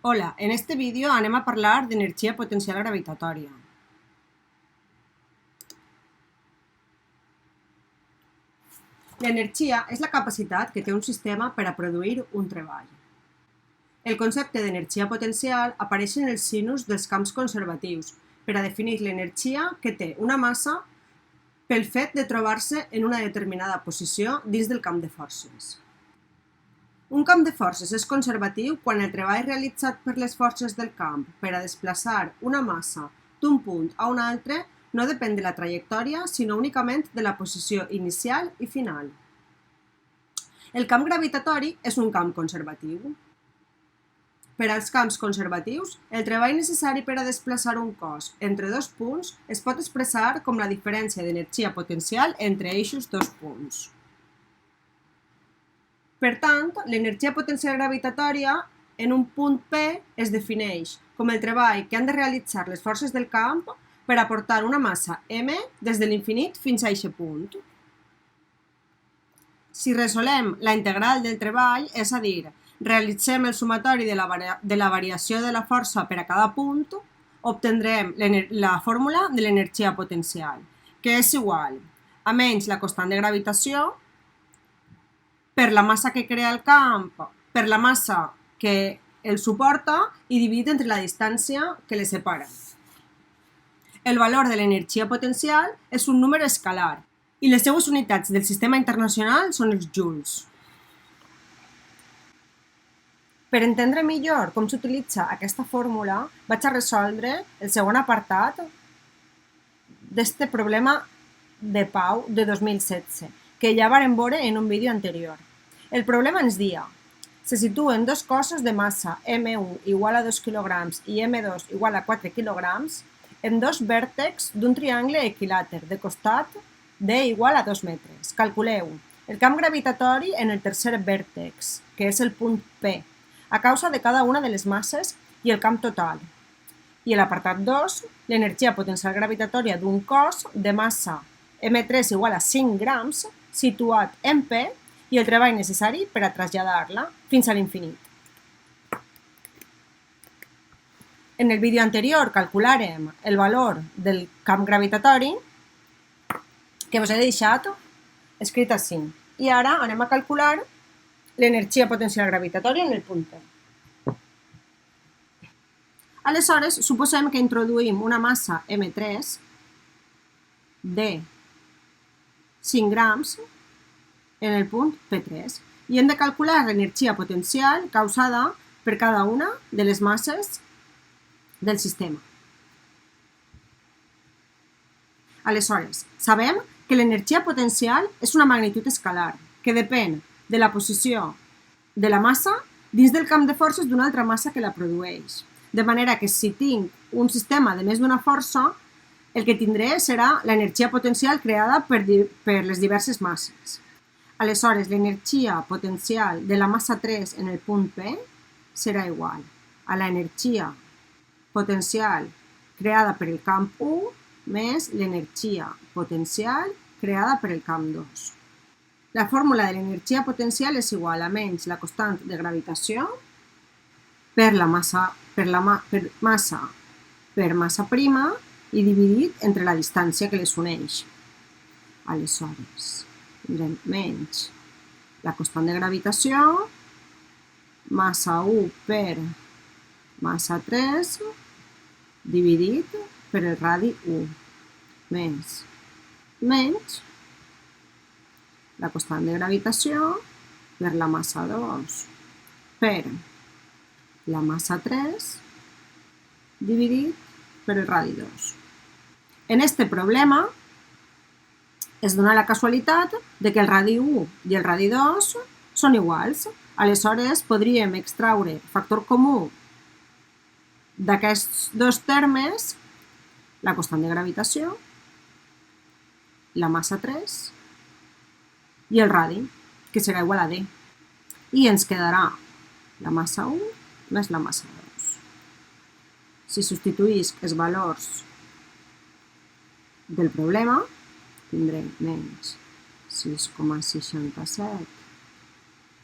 Hola, en este vídeo anem a parlar d'energia potencial gravitatòria. L'energia és la capacitat que té un sistema per a produir un treball. El concepte d'energia potencial apareix en els sinus dels camps conservatius per a definir l'energia que té una massa pel fet de trobar-se en una determinada posició dins del camp de forces. Un camp de forces és conservatiu quan el treball realitzat per les forces del camp per a desplaçar una massa d'un punt a un altre no depèn de la trajectòria, sinó únicament de la posició inicial i final. El camp gravitatori és un camp conservatiu. Per als camps conservatius, el treball necessari per a desplaçar un cos entre dos punts es pot expressar com la diferència d'energia potencial entre eixos dos punts. Per tant, l'energia potencial gravitatòria en un punt P es defineix com el treball que han de realitzar les forces del camp per aportar una massa m des de l'infinit fins a aquest punt. Si resolem la integral del treball, és a dir, realitzem el sumatori de la variació de la força per a cada punt, obtindrem la fórmula de l'energia potencial, que és igual a menys la constant de gravitació per la massa que crea el camp, per la massa que el suporta i dividit entre la distància que les separa. El valor de l'energia potencial és un número escalar i les seues unitats del sistema internacional són els joules. Per entendre millor com s'utilitza aquesta fórmula, vaig a resoldre el següent apartat d'este problema de Pau de 2016, que ja vàrem veure en un vídeo anterior. El problema ens dia: se situen dos cossos de massa M1 igual a 2 kg i M2 igual a 4 kg en dos vèrtexs d'un triangle equilàter de costat D igual a 2 metres. Calculeu el camp gravitatori en el tercer vèrtex, que és el punt P, a causa de cada una de les masses i el camp total. I a l'apartat 2, l'energia potencial gravitatòria d'un cos de massa M3 igual a 5 grams situat en P i el treball necessari per a traslladar-la fins a l'infinit. En el vídeo anterior calcularem el valor del camp gravitatori, que us he deixat escrit així. I ara anem a calcular l'energia potencial gravitatòria en el punt P. Aleshores, suposem que introduïm una massa M3 de 5 grams en el punt P3 i hem de calcular l'energia potencial causada per cada una de les masses del sistema. Aleshores, sabem que l'energia potencial és una magnitud escalar que depèn de la posició de la massa dins del camp de forces d'una altra massa que la produeix. De manera que si tinc un sistema de més d'una força, el que tindré serà l'energia potencial creada per les diverses masses. Aleshores, l'energia potencial de la massa 3 en el punt P serà igual a l'energia potencial creada per el camp 1 més l'energia potencial creada per el camp 2. La fórmula de l'energia potencial és igual a menys la constant de gravitació per massa prima i dividit entre la distància que les uneix. Aleshores, tindrem menys la constant de gravitació, massa 1 per massa 3, dividit per el radi 1, més menys la constant de gravitació per la massa 2 per la massa 3, dividit per el radi 2. En este problema es dona la casualitat de que el radi 1 i el radi 2 són iguals. Aleshores, podríem extraure factor comú d'aquests dos termes, la constant de gravitació, la massa 3 i el radi, que serà igual a D. I ens quedarà la massa 1 més la massa 2. Si substituïsc els valors del problema, tindrem menys 6,67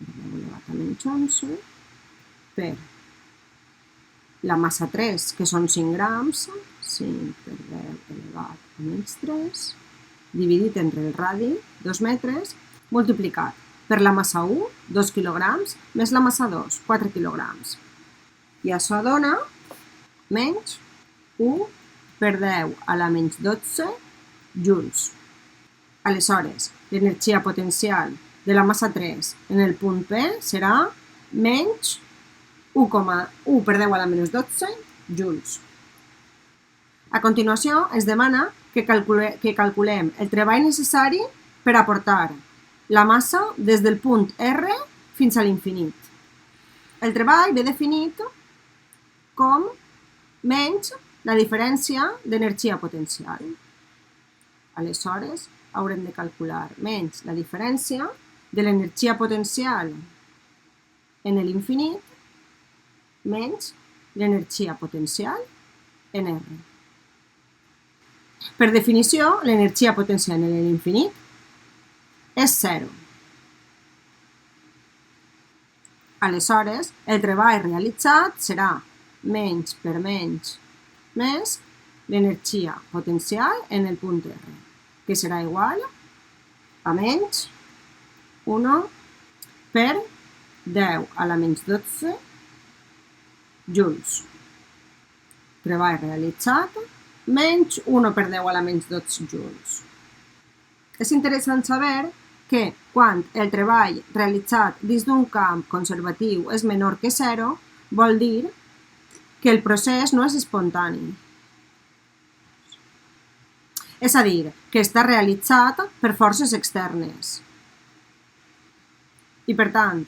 elevado a menys 11 per la massa 3, que són 5 grams, 5 per 10 elevat a menys 3, dividit entre el radi, 2 metres, multiplicat per la massa 1, 2 quilograms, més la massa 2, 4 quilograms. I això dona menys 1 per 10 a la menys 12 joules. Aleshores, l'energia potencial de la massa 3 en el punt P serà menys 1,1 per 10 a la menys 12 joules. A continuació, ens demana que calculem el treball necessari per aportar la massa des del punt R fins a l'infinit. El treball ve definit com menys la diferència d'energia potencial. Aleshores, haurem de calcular menys la diferència de l'energia potencial en l'infinit menys l'energia potencial en R. Per definició, l'energia potencial en l'infinit és 0. Aleshores, el treball realitzat serà menys per menys més l'energia potencial en el punt R, que serà igual a menys 1 per 10 a la menys 12 joules. Treball realitzat menys 1 per 10 a la menys 12 joules. És interessant saber que quan el treball realitzat dins d'un camp conservatiu és menor que 0, vol dir que el procés no és espontani. És a dir, que està realitzat per forces externes. I per tant,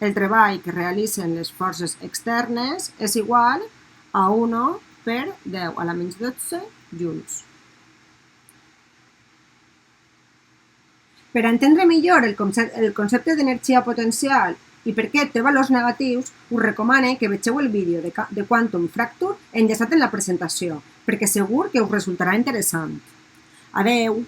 el treball que realitzen les forces externes és igual a 1 per 10 a la menys 12 joules. Per entendre millor el concepte d'energia potencial i per què té valors negatius, us recomano que vegeu el vídeo de Quantum Fracture enllaçat en la presentació, perquè segur que us resultarà interessant. Adeu!